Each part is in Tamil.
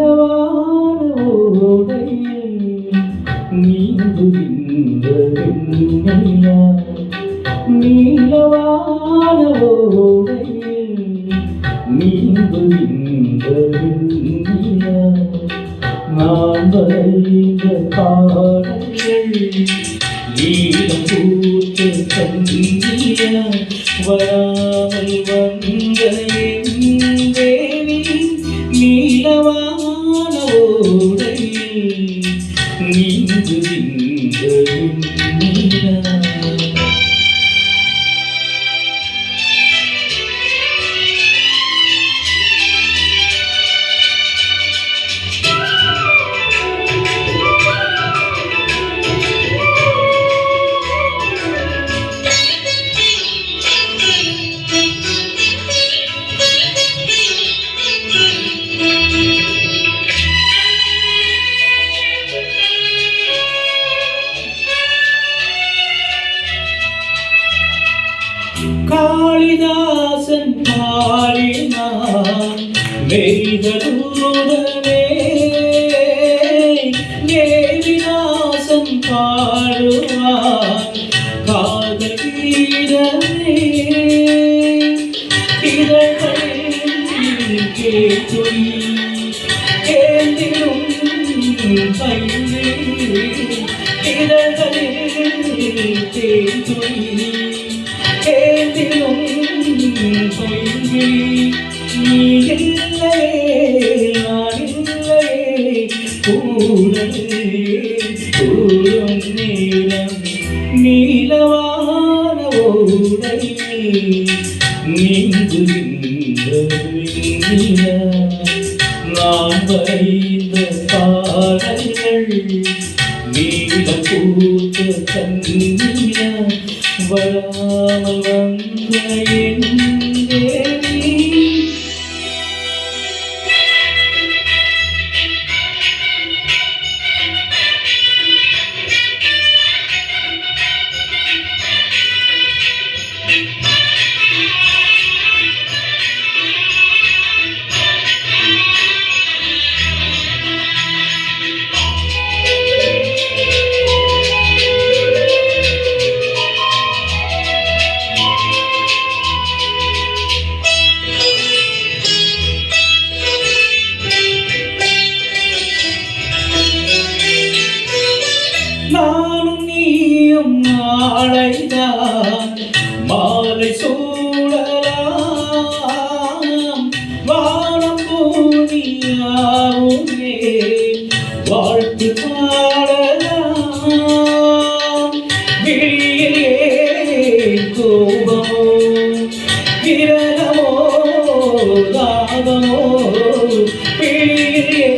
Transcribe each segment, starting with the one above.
நீலவான ஓடையில் நீந்துகின்ற வெண்ணிலா, நீலவான ஓடையில் நீந்துகின்ற வெண்ணிலா, நான் வரைந்த பாடல்கள் ஈரம் பூத்த கண்ணிலா, வராமல் வந்த என் தேவி நீலவான ஓடையில் நீந்துகின்ற வெண்ணிலா. காளிதாசன் பாடினான் வேததூதனே, தேவிதாசன் பாடுவான் காதல் கீதமே, இதழ்களில் கேட்டுளி ஏந்திடும் பையே, இதழ்களில் கேட்டுளி ஏந்திடும் பையே, நீ இல்லையே நான் இல்லையே கூடலே கூடும் நேரம், நீலவான ஓடையில் நீந்துகின்ற வெண்ணிலா, நான் வரைந்த பாடல்கள் நீலம் பூத்த கண்ணிலா, வராமல் வந்த என் தேவி. நானும் நீயும் நாளைதான் மாலை சூடலாம், வானம் பூமியாவுமே வாழ்த்து பாடலாம், விழியிலே கோபமோ விரகமோ தாபமோ, விழியிலே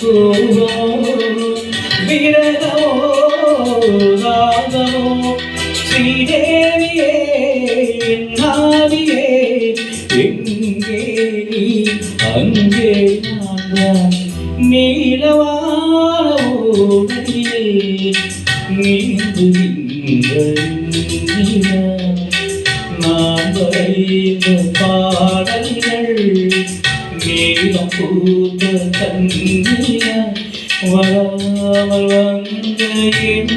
கோபமோ விரகமோ ராகமோ, ஸ்ரீதேவியே நாவியே எங்கே நீ அங்கே நான், நீலவான ஓடையில் நீந்துகின்ற வெண்ணிலா, நான் வரைந்த பாடல்கள் நீலம் பூத்த கண்ணிலா, வராமல் வந்த என்